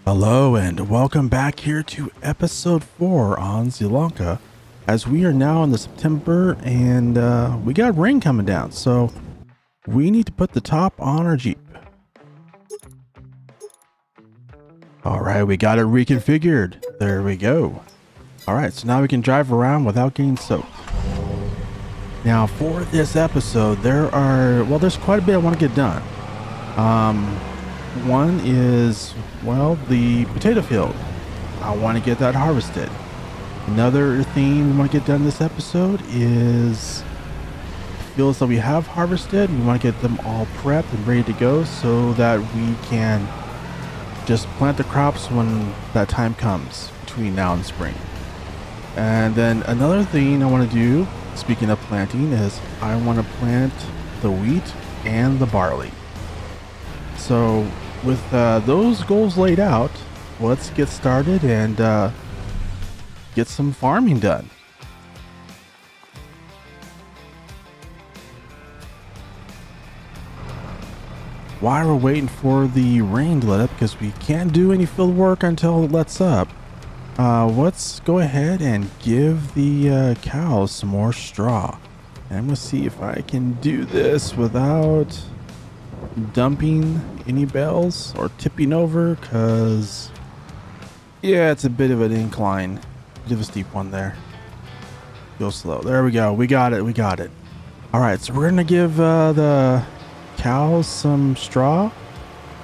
Hello and welcome back here to episode 4 on Zielonka, as we are now in the September and we got rain coming down, so we need to put the top on our Jeep. Alright, we got it reconfigured. There we go. Alright, so now we can drive around without getting soaked. Now for this episode, there's quite a bit I want to get done. One is, well, the potato field. I want to get that harvested. Another thing we want to get done this episode is fields that we have harvested. We want to get them all prepped and ready to go so that we can just plant the crops when that time comes between now and spring. And then another thing I want to do, speaking of planting, is I want to plant the wheat and the barley. So with those goals laid out, let's get started and get some farming done. While we're waiting for the rain to let up, because we can't do any field work until it lets up, let's go ahead and give the cows some more straw. And I'm going to see if I can do this without dumping any bales or tipping over, because yeah, it's a bit of an incline, bit of a steep one there. Go slow. There we go. We got it. All right, so we're gonna give the cows some straw.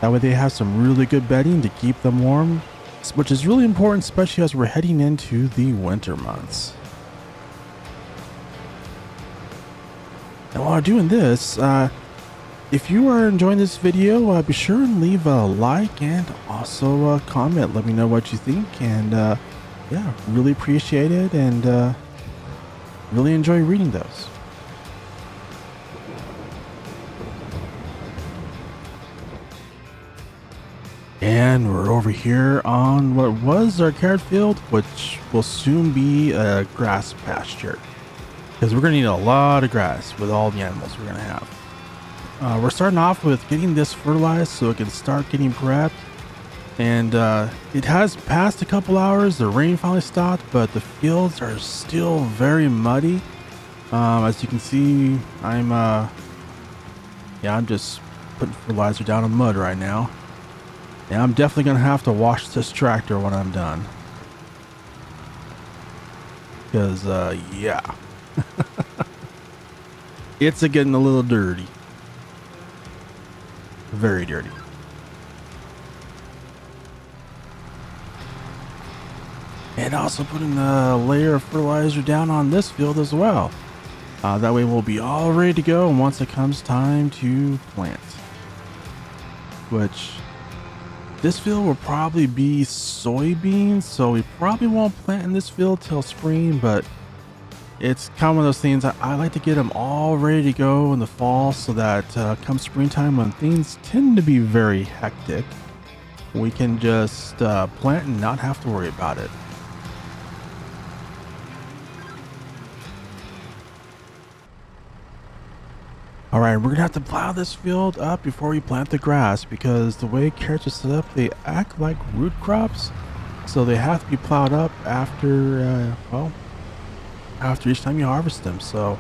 That way they have some really good bedding to keep them warm, which is really important, especially as we're heading into the winter months. And while we're doing this, if you are enjoying this video, be sure and leave a like and also a comment. Let me know what you think, and yeah, really appreciate it, and really enjoy reading those. And we're over here on what was our carrot field, which will soon be a grass pasture, because we're going to need a lot of grass with all the animals we're going to have. We're starting off with getting this fertilized so it can start getting prepped, and it has passed a couple hours. The rain finally stopped, but the fields are still very muddy. As you can see, I'm just putting fertilizer down in mud right now, and I'm definitely gonna have to wash this tractor when I'm done, because yeah, it's getting a little dirty. Very dirty. And also putting a layer of fertilizer down on this field as well. That way we'll be all ready to go once it comes time to plant. Which, this field will probably be soybeans, so we probably won't plant in this field till spring, but it's kind of one of those things I like to get them all ready to go in the fall, so that come springtime, when things tend to be very hectic, we can just plant and not have to worry about it. All right, we're gonna have to plow this field up before we plant the grass, because the way carrots are set up, they act like root crops, so they have to be plowed up after after each time you harvest them. So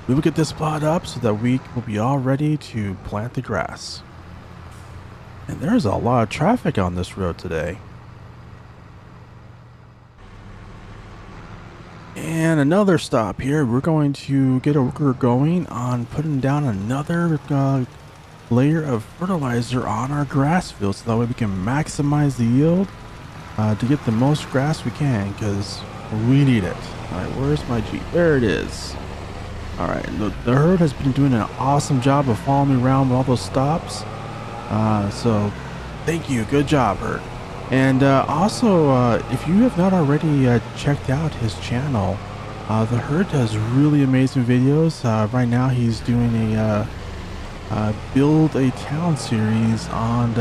we will get this plowed up so that we will be all ready to plant the grass. And there's a lot of traffic on this road today. And another stop here. We're going to get a worker going on putting down another layer of fertilizer on our grass field, so that way we can maximize the yield to get the most grass we can, because we need it. All right, where's my Jeep? There it is. All right, the herd has been doing an awesome job of following me around with all those stops. So thank you. Good job, herd. And also, if you have not already checked out his channel, the herd does really amazing videos. Right now he's doing a build a town series on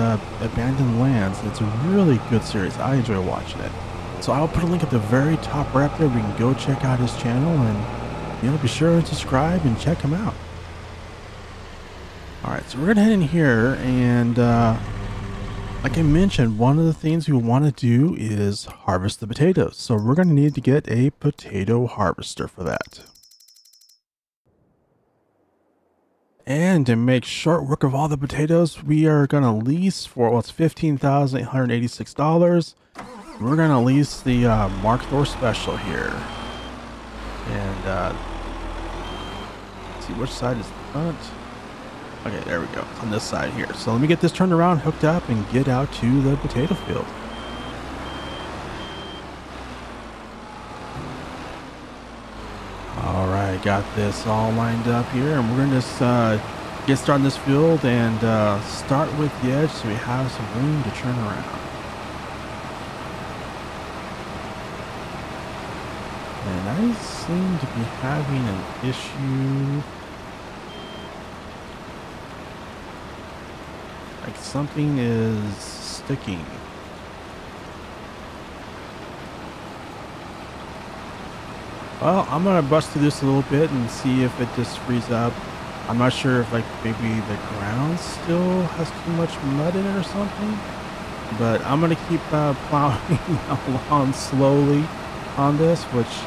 abandoned lands. It's a really good series. I enjoy watching it. So I'll put a link at the very top right there. We can go check out his channel, and be sure to subscribe and check him out. All right, so we're gonna head in here and Like I mentioned, one of the things we want to do is harvest the potatoes. So we're going to need to get a potato harvester for that. And to make short work of all the potatoes, we are going to lease for, well, it's $15,886. We're going to lease the Mark Thor Special here. And see which side is the front. Okay, there we go. It's on this side here. So let me get this turned around, hooked up, and get out to the potato field. All right, got this all lined up here, and we're going to just get started in this field and start with the edge so we have some room to turn around. And I seem to be having an issue. Like something is sticking. Well, I'm gonna bust through this a little bit and see if it just frees up. I'm not sure if like maybe the ground still has too much mud in it or something, but I'm gonna keep plowing along slowly on this, which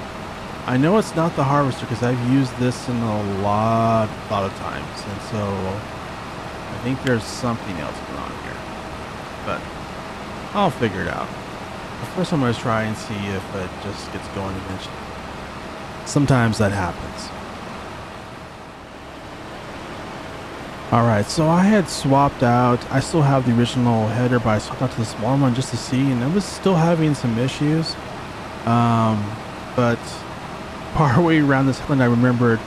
I know it's not the harvester because I've used this in a lot of times, and so I think there's something else going on here, but I'll figure it out. But first I'm going to try and see if it just gets going eventually. Sometimes that happens. Alright, so I had swapped out, I still have the original header, but I swapped out to the smaller one just to see, and it was still having some issues. But partway around this one I remembered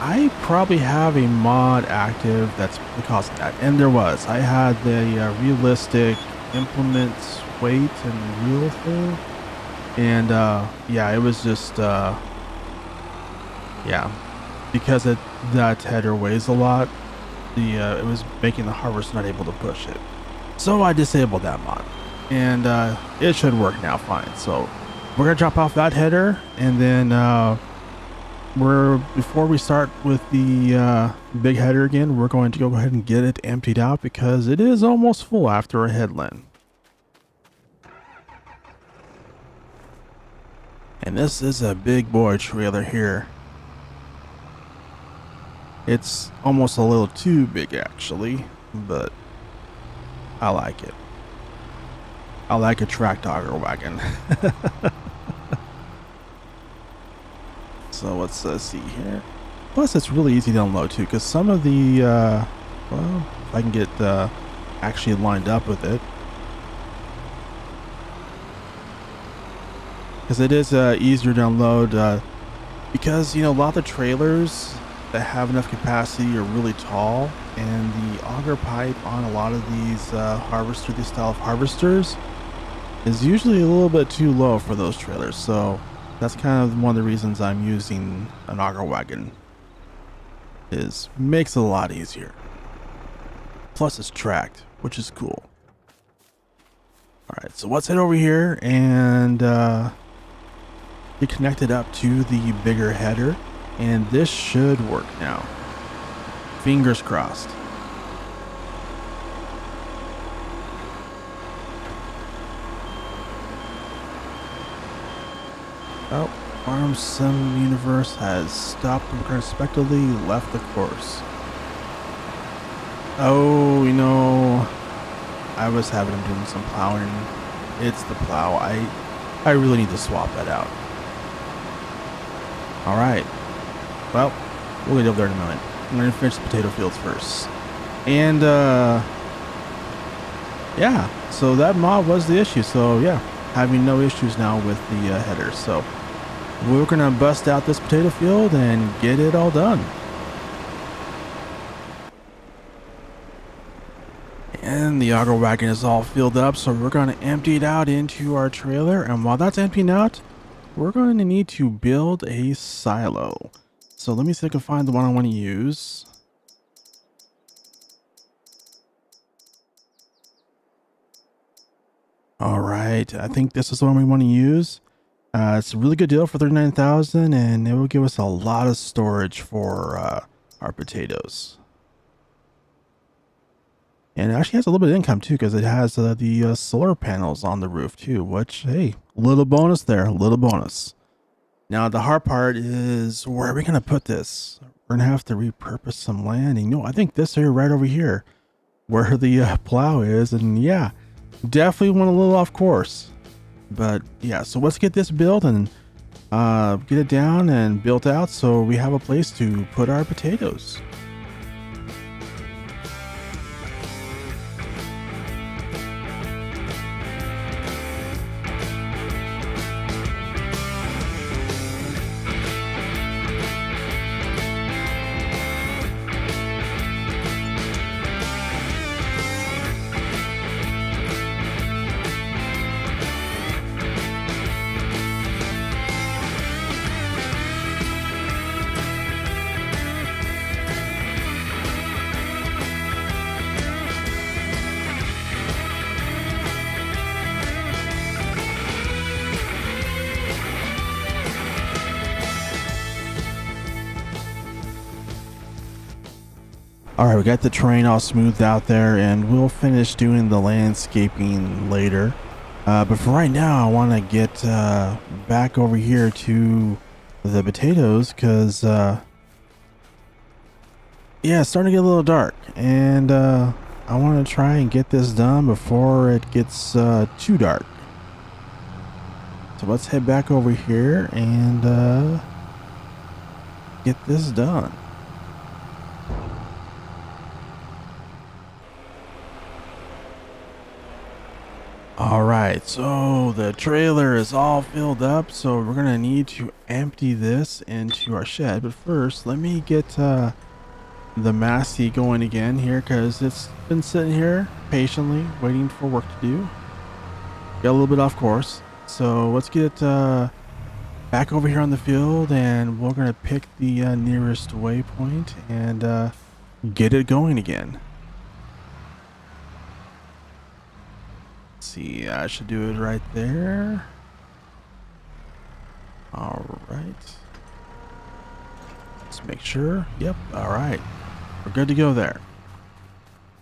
I probably have a mod active that's causing that, and there was. I had the realistic implements weight and wheel thing, and yeah, it was just yeah, because that header weighs a lot, it was making the harvester not able to push it. So I disabled that mod, and it should work now fine. So we're gonna drop off that header, and then before we start with the big header again, we're going to go ahead and get it emptied out because it is almost full after a headland. And this is a big boy trailer here. It's almost a little too big actually, but I like it. I like a track auger wagon. So let's see here. Plus it's really easy to unload too, because some of the well, if I can get actually lined up with it, because it is easier to unload, because you know a lot of the trailers that have enough capacity are really tall, and the auger pipe on a lot of these these style of harvesters is usually a little bit too low for those trailers. So that's kind of one of the reasons I'm using an auger wagon. Makes it a lot easier. Plus it's tracked, which is cool. Alright, so let's head over here and get connected up to the bigger header, and this should work now. Fingers crossed. Oh, Farm Universe has stopped unexpectedly, left the course. Oh, you know, I was having him doing some plowing. It's the plow. I really need to swap that out. All right. Well, we'll get over there in a minute. I'm going to finish the potato fields first. And, yeah, so that mod was the issue. So, yeah, having no issues now with the header. So we're going to bust out this potato field and get it all done. And the auger wagon is all filled up, so we're going to empty it out into our trailer. And while that's emptying out, we're going to need to build a silo. So let me see if I can find the one I want to use. All right, I think this is the one we want to use. It's a really good deal for $39,000, and it will give us a lot of storage for our potatoes. And it actually has a little bit of income too, because it has the solar panels on the roof too, which, hey, little bonus there, a little bonus. Now the hard part is, where are we going to put this? We're going to have to repurpose some land. And, I think this area right over here where the plow is. And yeah, definitely went a little off course. But yeah, so let's get this built and get it down and built out so we have a place to put our potatoes. All right, we got the terrain all smoothed out there, and we'll finish doing the landscaping later. But for right now, I want to get back over here to the potatoes because, yeah, it's starting to get a little dark, and I want to try and get this done before it gets too dark. So let's head back over here and get this done. All right, so the trailer is all filled up, so we're gonna need to empty this into our shed. But first, let me get the Massey going again here, because it's been sitting here patiently waiting for work to do. Got a little bit off course, so let's get it back over here on the field, and we're gonna pick the nearest waypoint and get it going again. See, I should do it right there. All right, let's make sure. Yep. All right, we're good to go there,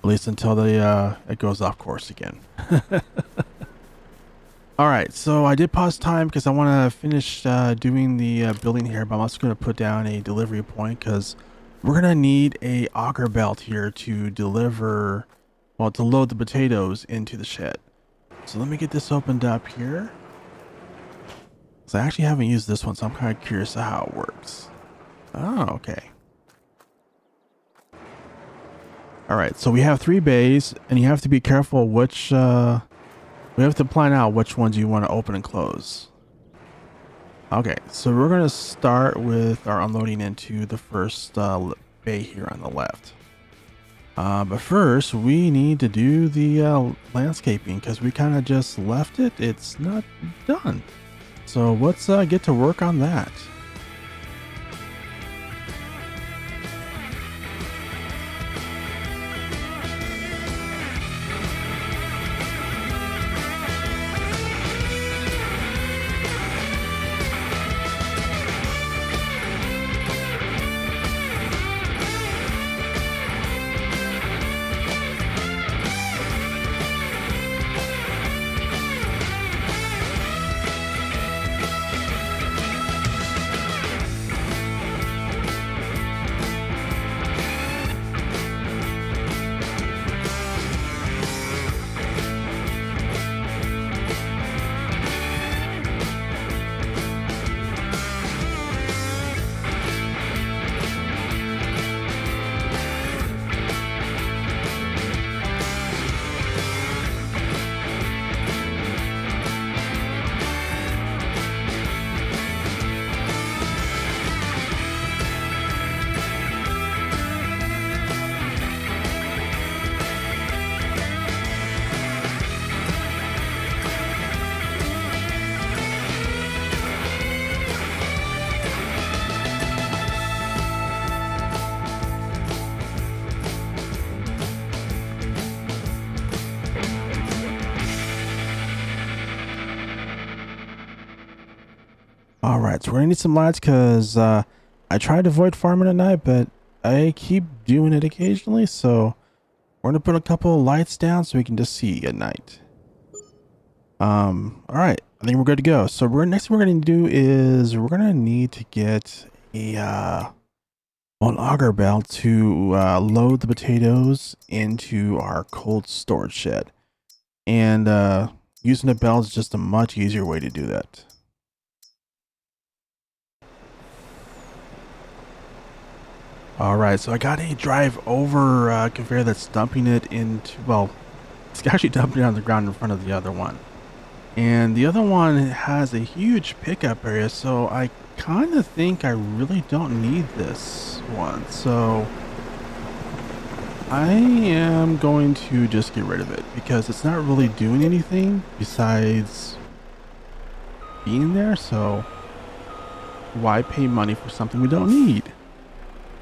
at least until the it goes off course again. All right, so I did pause time because I want to finish doing the building here, but I'm also going to put down a delivery point because we're going to need a auger belt here to deliver, well, to load the potatoes into the shed. So let me get this opened up here. So I actually haven't used this one, so I'm kind of curious how it works. Oh, okay. All right, so we have 3 bays, and you have to be careful which, we have to plan out which ones you want to open and close. Okay, so we're going to start with our unloading into the first bay here on the left. But first, we need to do the landscaping because we kind of just left it. It's not done. So let's get to work on that. All right, so we're gonna need some lights because I tried to avoid farming at night, but I keep doing it occasionally. So We're gonna put a couple of lights down so we can just see at night. All right, I think we're good to go. So next we're gonna do is we're gonna need to get a an auger belt to load the potatoes into our cold storage shed, and using the belt is just a much easier way to do that. All right, so I got a drive over conveyor that's dumping it into, well, it's actually dumping it on the ground in front of the other one. And the other one has a huge pickup area, so I kind of think I really don't need this one. So I am going to just get rid of it because it's not really doing anything besides being there. So why pay money for something we don't need?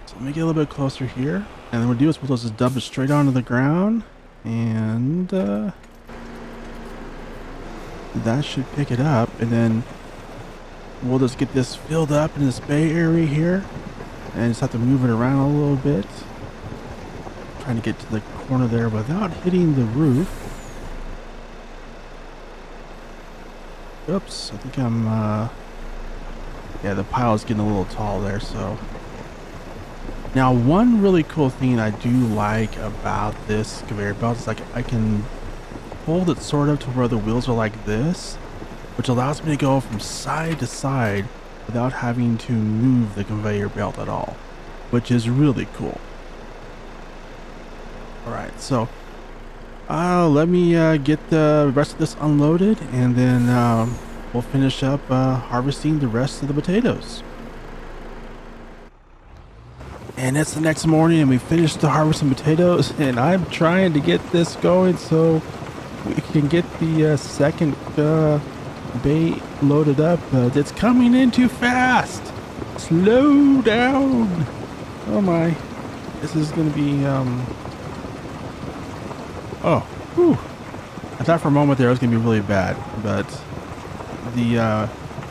So let me get a little bit closer here, and then what we'll do is we'll just dump it straight onto the ground, and that should pick it up, and then we'll just get this filled up in this bay area here, and just have to move it around a little bit, trying to get to the corner there without hitting the roof. Oops, I think I'm yeah, the pile is getting a little tall there. So now one really cool thing I do like about this conveyor belt is like I can hold it sort of to where the wheels are like this, which allows me to go from side to side without having to move the conveyor belt at all, which is really cool. All right, so let me get the rest of this unloaded, and then we'll finish up harvesting the rest of the potatoes. And it's the next morning, and we finished the harvesting potatoes, and I'm trying to get this going so we can get the second bay loaded up. It's coming in too fast. Slow down. Oh my, this is gonna be oh, whew. I thought for a moment there it was gonna be really bad, but the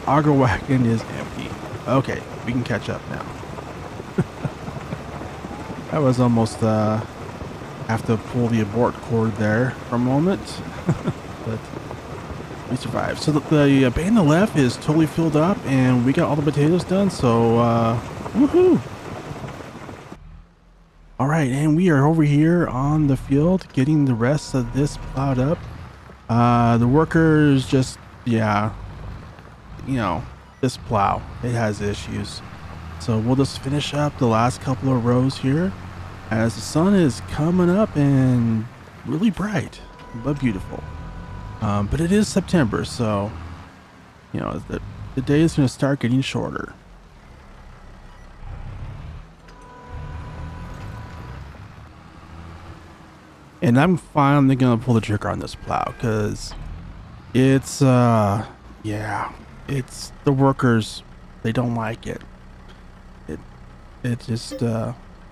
auger wagon is empty. Okay, we can catch up now. That was almost have to pull the abort cord there for a moment, but we survived. So the bay on the left is totally filled up, and we got all the potatoes done. So woohoo! All right, and we are over here on the field getting the rest of this plowed up. The workers just, yeah, you know, this plow, it has issues. So we'll just finish up the last couple of rows here as the sun is coming up and really bright but beautiful. But it is September, so you know the day is going to start getting shorter. And I'm finally going to pull the trigger on this plow because it's yeah, it's the workers, they don't like it. It just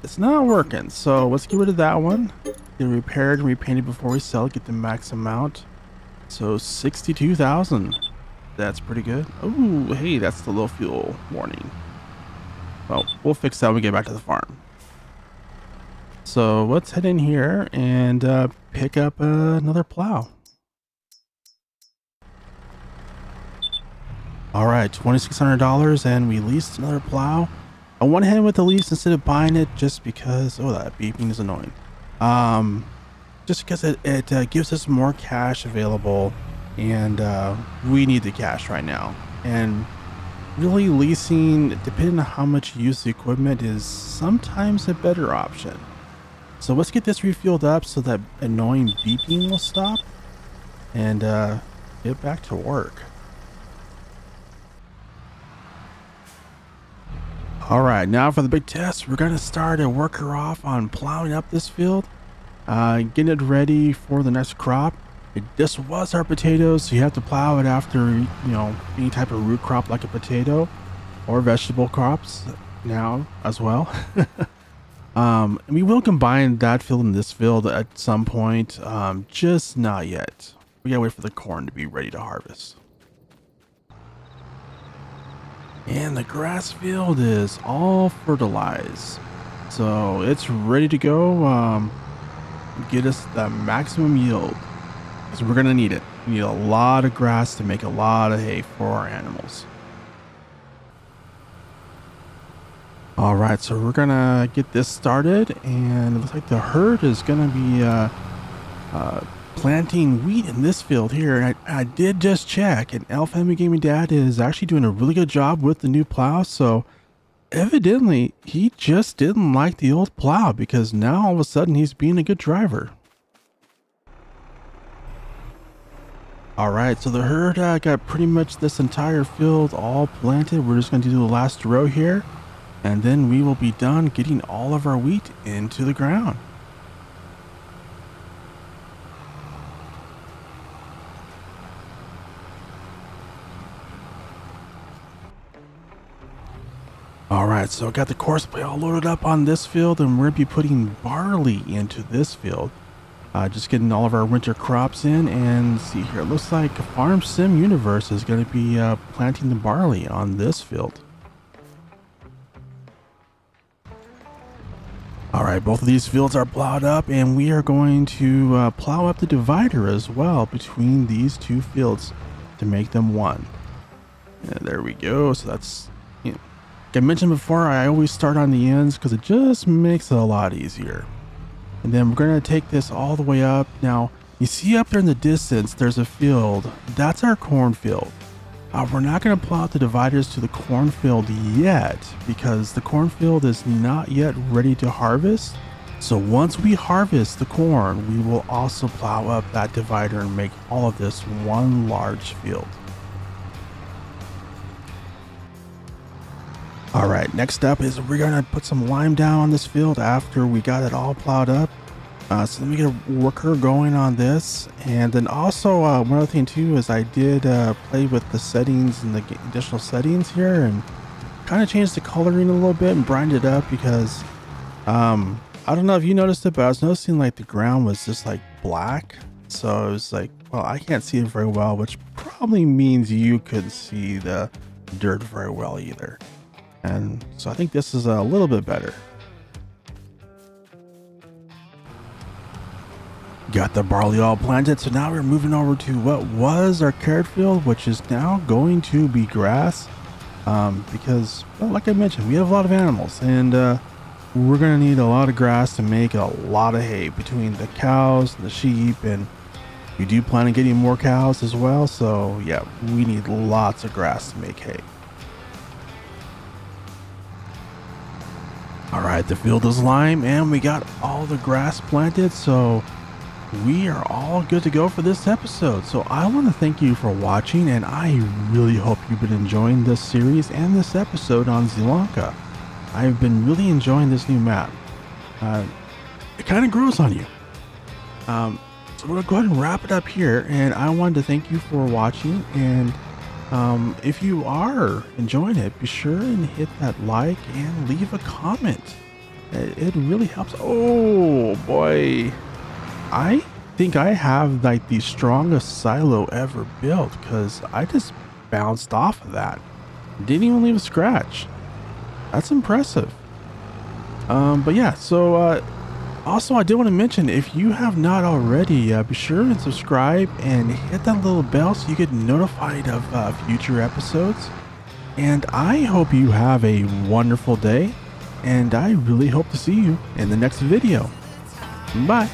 it's not working. So let's get rid of that one, get it repaired and repainted before we sell it, get the max amount. So 62,000, that's pretty good. Oh, hey, that's the low fuel warning. Well, we'll fix that when we get back to the farm. So let's head in here and pick up another plow. All right, $2,600, and we leased another plow. I went ahead with the lease instead of buying it just because, oh, that beeping is annoying. Just because it gives us more cash available, and we need the cash right now. And really leasing, depending on how much you use the equipment, is sometimes a better option. So let's get this refueled up so that annoying beeping will stop, and get back to work. All right, now for the big test, we're going to start a worker off on plowing up this field, getting it ready for the next crop. This was our potatoes, so you have to plow it after, you know, any type of root crop like a potato or vegetable crops now as well. We will combine that field and this field at some point, just not yet. We gotta wait for the corn to be ready to harvest. And the grass field is all fertilized, so it's ready to go. get us the maximum yield, because we're gonna need it. We need a lot of grass to make a lot of hay for our animals. All right, so we're gonna get this started, and it looks like the herd is gonna be planting wheat in this field here. And I did just check, and Elf Family Gaming Dad is actually doing a really good job with the new plow. So evidently he just didn't like the old plow, because now all of a sudden he's being a good driver. All right, so the herd got pretty much this entire field all planted. We're just going to do the last row here, and then we will be done getting all of our wheat into the ground. All right, so I got the course play all loaded up on this field, and we're going to be putting barley into this field. Just getting all of our winter crops in, and see here, it looks like Farm Sim Universe is going to be planting the barley on this field. All right, both of these fields are plowed up, and we are going to plow up the divider as well between these two fields to make them one. And there we go. So that's, you know, like I mentioned before, I always start on the ends because it just makes it a lot easier. And then we're going to take this all the way up. Now, you see up there in the distance, there's a field. That's our cornfield. We're not going to plow out the dividers to the cornfield yet, because the cornfield is not yet ready to harvest. So once we harvest the corn, we will also plow up that divider and make all of this one large field. All right, next up is we're going to put some lime down on this field after we got it all plowed up. So let me get a worker going on this. And then also one other thing too is I did play with the settings and the additional settings here, and kind of changed the coloring a little bit and brightened it up, because I don't know if you noticed it, but I was noticing like the ground was just like black. So I was like, well, I can't see it very well, which probably means you couldn't see the dirt very well either. And so I think this is a little bit better. Got the barley all planted, so now we're moving over to what was our carrot field, which is now going to be grass, because, well, like I mentioned, we have a lot of animals, and we're going to need a lot of grass to make a lot of hay between the cows and the sheep, and we do plan on getting more cows as well. So yeah, we need lots of grass to make hay. All right, the field is lime, and we got all the grass planted, so we are all good to go for this episode. So I want to thank you for watching, and I really hope you've been enjoying this series and this episode on Zielonka. I've been really enjoying this new map. It kind of grows on you. So we're going to go ahead and wrap it up here, and I wanted to thank you for watching, and if you are enjoying it, be sure and hit that like and leave a comment. It really helps. Oh boy, I think I have like the strongest silo ever built, because I just bounced off of that. Didn't even leave a scratch. That's impressive. But yeah, so also I did want to mention, if you have not already, be sure and subscribe and hit that little bell so you get notified of future episodes. And I hope you have a wonderful day, and I really hope to see you in the next video. Bye.